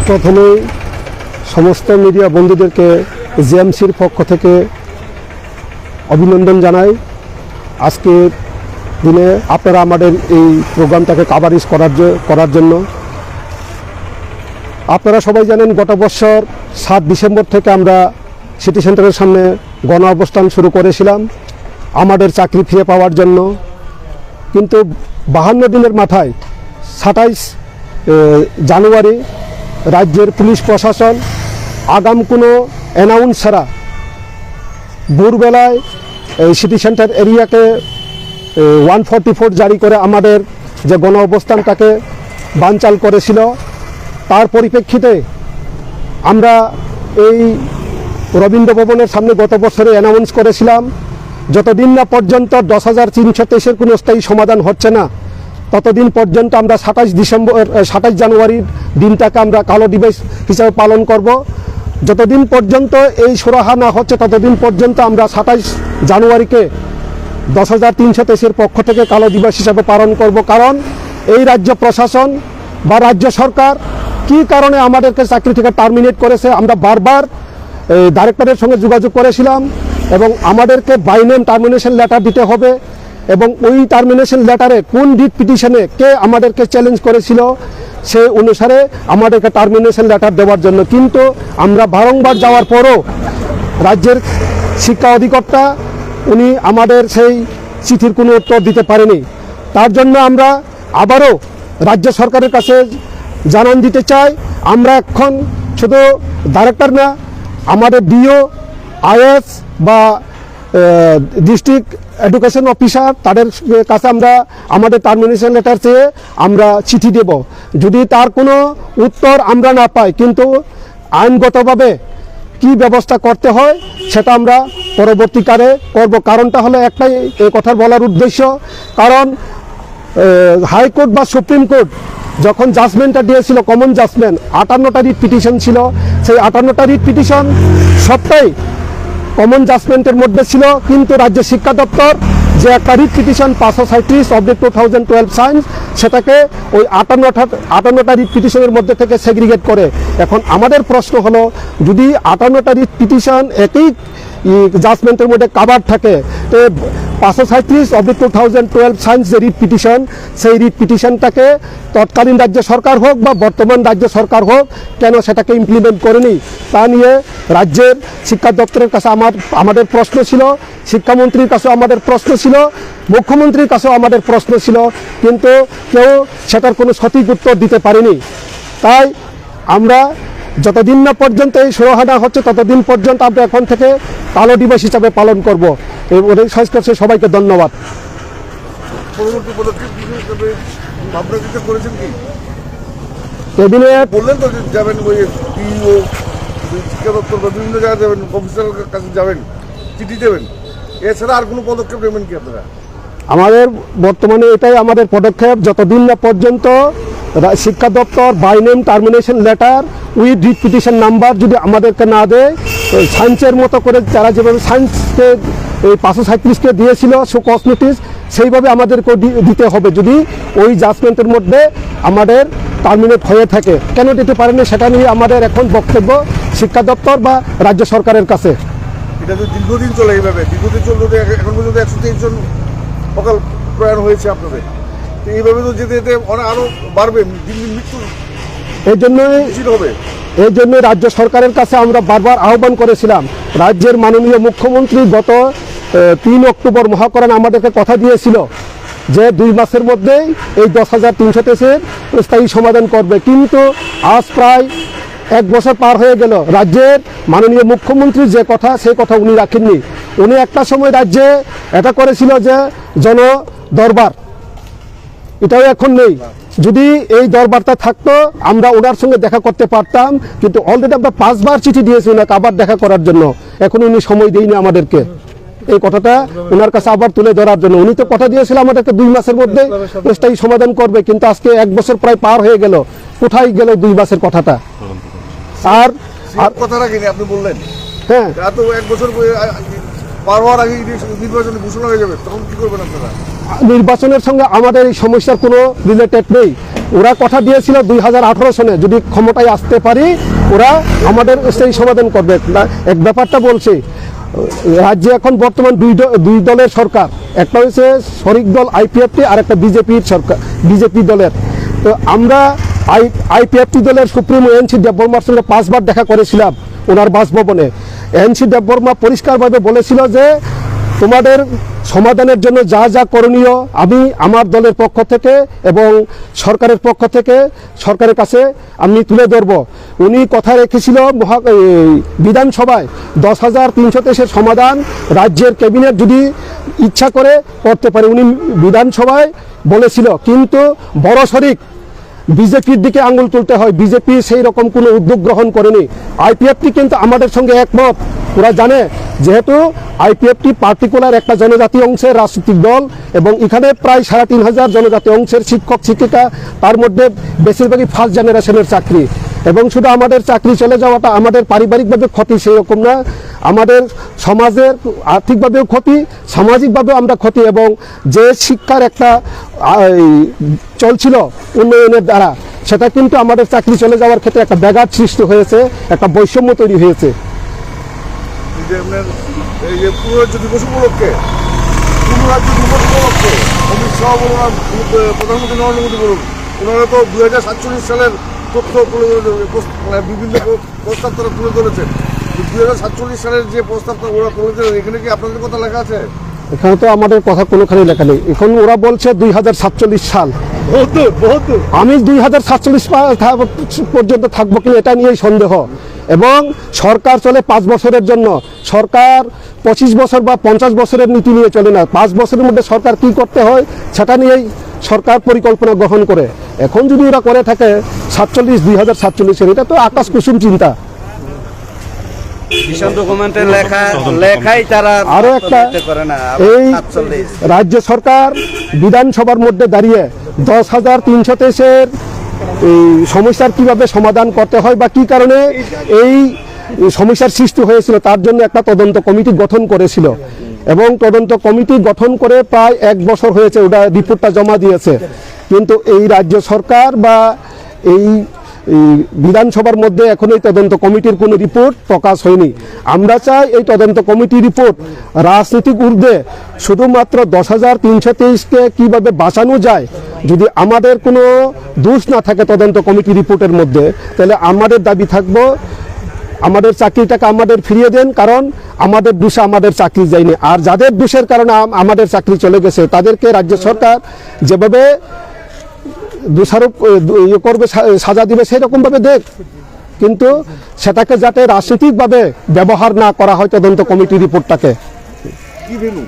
প্রথমেই সমস্ত মিডিয়া বন্ধুদেরকে জেএমসির পক্ষ থেকে অভিনন্দন জানাই। আজকে দিনে আপনারা আমাদের এই প্রোগ্রামটাকে কাভারেজ করার জন্য। আপনারা সবাই জানেন গত বছর 7 ডিসেম্বর থেকে আমরা সিটি সেন্টারের সামনে গণ অবস্থান শুরু করেছিলাম আমাদের চাকরি ফিরে পাওয়ার জন্য। কিন্তু 52 দিনের মাথায় 27 জানুয়ারি রাজ্যের পুলিশ প্রশাসন আগাম কোনো অ্যানাউন্স ছাড়া ভোরবেলায় সিটি সেন্টার এরিয়াকে 144 জারি করে আমাদের যে গণ অবস্থানটাকে বানচাল করেছিল। তার পরিপ্রেক্ষিতে আমরা এই রবীন্দ্র ভবনের সামনে গত বছরে অ্যানাউন্স করেছিলাম যতদিন না পর্যন্ত 10,323-এর কোনো স্থায়ী সমাধান হচ্ছে না ততদিন পর্যন্ত আমরা 27 জানুয়ারির দিনটাকে আমরা কালো দিবস হিসাবে পালন করব। যতদিন পর্যন্ত এই সুরাহা না হচ্ছে ততদিন পর্যন্ত আমরা 27 জানুয়ারিকে 10,323-এর পক্ষ থেকে কালো দিবস হিসাবে পালন করব। কারণ এই রাজ্য প্রশাসন বা রাজ্য সরকার কি কারণে আমাদেরকে চাকরি থেকে টার্মিনেট করেছে আমরা বারবার ডাইরেক্টরের সঙ্গে যোগাযোগ করেছিলাম এবং আমাদেরকে বাই নেম টার্মিনেশন লেটার দিতে হবে এবং ওই টার্মিনেশন লেটারে কোন রিট পিটিশনে কে আমাদেরকে চ্যালেঞ্জ করেছিল সেই অনুসারে আমাদেরকে টার্মিনেশন লেটার দেওয়ার জন্য। কিন্তু আমরা বারংবার যাওয়ার পরও রাজ্যের শিক্ষা অধিকর্তা উনি আমাদের সেই চিঠির কোনো উত্তর দিতে পারেনি। তার জন্য আমরা আবারও রাজ্য সরকারের কাছে জানান দিতে চাই আমরা এখন শুধু ডাইরেক্টর না আমাদের ডিও আইএস বা ডিস্ট্রিক্ট এডুকেশন অফিসার তাদের কাছে আমরা আমাদের টার্মিনেশন লেটার চেয়ে আমরা চিঠি দেব। যদি তার কোনো উত্তর আমরা না পাই কিন্তু আইনগতভাবে কি ব্যবস্থা করতে হয় সেটা আমরা পরবর্তীকালে করব। কারণটা হলো একটাই এই কথা বলার উদ্দেশ্য, কারণ হাইকোর্ট বা সুপ্রিম কোর্ট যখন জাজমেন্টটা দিয়েছিল কমন জাজমেন্ট 58টা রিট পিটিশন ছিল, সেই 58টা রিট পিটিশন সবটাই কমন জাজমেন্টের মধ্যে ছিল। কিন্তু রাজ্য শিক্ষা দপ্তর যে একটা রিট পিটিশন 537/2012 সায়েন্স সেটাকে ওই 58টা রিট পিটিশনের মধ্যে থেকে সেগ্রিগেট করে। এখন আমাদের প্রশ্ন হলো যদি 58টা রিট পিটিশন একই জাজমেন্টের মধ্যে কাভার থাকে তো 537/2012 সায়েন্স যে রিট পিটিশন সেই রিট পিটিশনটাকে তৎকালীন রাজ্য সরকার হোক বা বর্তমান রাজ্য সরকার হোক কেন সেটাকে ইমপ্লিমেন্ট করেনি তা নিয়ে রাজ্যের শিক্ষা দপ্তরের কাছে আমাদের প্রশ্ন ছিল, শিক্ষামন্ত্রীর কাছেও আমাদের প্রশ্ন ছিল, মুখ্যমন্ত্রীর কাছেও আমাদের প্রশ্ন ছিল, কিন্তু কেউ সেটার কোনো সঠিক উত্তর দিতে পারেনি। তাই আমরা যতদিন না পর্যন্ত এই সুরাহা হচ্ছে ততদিন পর্যন্ত আমরা এখন থেকে কালো দিবস হিসাবে পালন করব। এই সবাইকে ধন্যবাদ। ক্যাবিনেট বললেন তো যাবেন ওই ডিও শিক্ষা দপ্তর বা বিভিন্ন জায়গায় যাবেন, অফিসারের কাছে যাবেন, চিঠি দেবেন, এছাড়া আর কোনো পদক্ষেপ নেবেন কি আপনারা? আমাদের বর্তমানে এটাই আমাদের পদক্ষেপ, যতদিন না পর্যন্ত শিক্ষা দপ্তর by name termination letter with writ petition number যদি আমাদেরকে না দেয়, সায়েন্সের মতো করে যারা যেভাবে সায়েন্সকে এই 537কে দিয়েছিল শোকজ নোটিশ সেইভাবে আমাদেরকে দিতে হবে। যদি ওই জাজমেন্টের মধ্যে আমাদের টার্মিনেট হয়ে থাকে কেন দিতে পারেনি সেটা নিয়ে আমাদের এখন বক্তব্য শিক্ষা দপ্তর বা রাজ্য সরকারের কাছে। এটা তো দীর্ঘদিন চলে এইভাবে, দীর্ঘদিন চলতে এখন পর্যন্ত 123 জন অকাল প্রয়াণ হয়েছে আপনাদের, তো এইভাবে তো যেতে যেতে আরও বাড়বে, দিন দিন মৃত্যু এই জন্য রাজ্য সরকারের কাছে আমরা বারবার আহ্বান করেছিলাম। রাজ্যের মাননীয় মুখ্যমন্ত্রী গত 3 অক্টোবর মহাকরণ আমাদেরকে কথা দিয়েছিল যে 2 মাসের মধ্যেই এই 10,323-এর স্থায়ী সমাধান করবে, কিন্তু আজ প্রায় 1 বছর পার হয়ে গেল। রাজ্যের মাননীয় মুখ্যমন্ত্রী যে কথা সেই কথা উনি রাখেননি। উনি একটা সময় রাজ্যে এটা করেছিল যে জন দরবার, এটাও এখন নেই। যদি এই দরবারটা থাকতো আমরা ওনার সঙ্গে দেখা করতে পারতাম, কিন্তু অলরেডি আমরা 5 বার চিঠি দিয়েছি ওনাকে আবার দেখা করার জন্য, এখন উনি সময় দেয়নি আমাদেরকে এই কথাটা ওনার কাছে আবার তুলে ধরার জন্য। উনি তো কথা দিয়েছিল আমাদেরকে 2 মাসের মধ্যে স্থায়ী সমাধান করবে, কিন্তু আজকে 1 বছর প্রায় পার হয়ে গেল, কোথায় গেল 2 মাসের কথাটা? আর কথাটা কিনে আপনি বললেন হ্যাঁ এত 1 বছর পার হওয়ার আগে নির্বাচন ঘোষণা হয়ে যাবে, তখন কি করবেন আপনারা? নির্বাচনের সঙ্গে আমাদের এই সমস্যার কোনো রিলেটেড নেই, ওরা কথা দিয়েছিল 2018 সনে যদি ক্ষমতায় আসতে পারি ওরা আমাদের সেই সমাধান করবে। এক ব্যাপারটা বলছি, রাজ্যে এখন বর্তমান দুই দলের সরকার, একটা হচ্ছে শরিক দল আইপিএফটি আর একটা বিজেপির সরকার, বিজেপি দলের। তো আমরা আইপিএফটি দলের সুপ্রিমো এনসি দেববর্মার সঙ্গে 5 বার দেখা করেছিলাম ওনার বাসভবনে। এনসি দেববর্মা পরিষ্কারভাবে বলেছিল যে তোমাদের সমাধানের জন্য যা যা করণীয় আমি আমার দলের পক্ষ থেকে এবং সরকারের পক্ষ থেকে সরকারের কাছে আমি তুলে ধরব। উনি কথা রেখেছিল বিধানসভায় 10,323-এর সমাধান রাজ্যের ক্যাবিনেট যদি ইচ্ছা করে করতে পারে, উনি বিধানসভায় বলেছিল। কিন্তু বড় শরিক বিজেপির দিকে আঙুল তুলতে হয়, বিজেপি সেই রকম কোনো উদ্যোগ গ্রহণ করেনি। আইপিএফটি কিন্তু আমাদের সঙ্গে একমত। ওরা জানে যেহেতু আইপিএফটি পার্টিকুলার একটা জনজাতি অংশের রাজনৈতিক দল এবং এখানে প্রায় 3,500 জনজাতি অংশের শিক্ষক শিক্ষিকা, তার মধ্যে বেশিরভাগই ফার্স্ট জেনারেশনের চাকরি। এবং শুধু আমাদের চাকরি চলে যাওয়াটা আমাদের পারিবারিকভাবে ক্ষতি সেই রকম না, আমাদের সমাজের আর্থিকভাবেও ক্ষতি, সামাজিকভাবেও আমরা ক্ষতি। এবং যে শিক্ষার একটা চলছিল উন্নয়নের দ্বারা, সেটা কিন্তু আমাদের চাকরি চলে যাওয়ার ক্ষেত্রে একটা ব্যাঘাত সৃষ্টি হয়েছে, একটা বৈষম্য তৈরি হয়েছে। এই যে পুনরাজ্য দিবস উপলক্ষে অমিত শাহ বলুন আর প্রধানমন্ত্রী নরেন্দ্র মোদী বলুন, ওনারা তো 2047 সালের তথ্য তুলে মানে বিভিন্ন প্রস্তাব তারা তুলে ধরেছেন। 2047 সালের যে প্রস্তাবটা ওরা তুলেছিলেন, এখানে কি আপনাদের কথা লেখা আছে? এখানে তো আমাদের কথা কোনোখানে লেখা নেই। এখন ওরা বলছে 2047 সাল, আমি 2047 পর্যন্ত থাকবো কিনা এটা নিয়েই সন্দেহ। এবং সরকার চলে 5 বছরের জন্য, সরকার 25 বছর বা 50 বছরের নীতি নিয়ে চলে না। 5 বছরের মধ্যে সরকার কি করতে হয় সেটা নিয়েই সরকার পরিকল্পনা গ্রহণ করে। এখন যদি ওরা করে থাকে 2047, এটা তো আকাশ কুসুম চিন্তা। লেখাই তারা আরো একটা, এই রাজ্য সরকার বিধানসভার মধ্যে দাঁড়িয়ে 10,323-এর এই সমস্যার কিভাবে সমাধান করতে হয় বা কি কারণে এই সমস্যার সৃষ্টি হয়েছিল তার জন্য একটা তদন্ত কমিটি গঠন করেছিল। এবং তদন্ত কমিটি গঠন করে প্রায় 1 বছর হয়েছে, ওটা রিপোর্টটা জমা দিয়েছে। কিন্তু এই রাজ্য সরকার বা এই বিধানসভার মধ্যে এখন এই তদন্ত কমিটির কোনো রিপোর্ট প্রকাশ হয়নি। আমরা চাই এই তদন্ত কমিটির রিপোর্ট রাজনৈতিক ঊর্ধ্বে শুধুমাত্র 10,323-কে কীভাবে বাঁচানো যায়, যদি আমাদের কোনো দোষ না থাকে তদন্ত কমিটি রিপোর্টের মধ্যে, তাহলে আমাদের দাবি থাকবো আমাদের চাকরিটাকে আমাদের ফিরিয়ে দেন, কারণ আমাদের দোষে আমাদের চাকরি যায়নি। আর যাদের দোষের কারণে আমাদের চাকরি চলে গেছে তাদেরকে রাজ্য সরকার যেভাবে দোষারোপ করবে, সাজা দিবে, সেই রকমভাবে দেখ, কিন্তু সেটাকে যাতে রাজনৈতিকভাবে ব্যবহার না করা হয় তদন্ত কমিটি রিপোর্টটাকে। কি ভেনু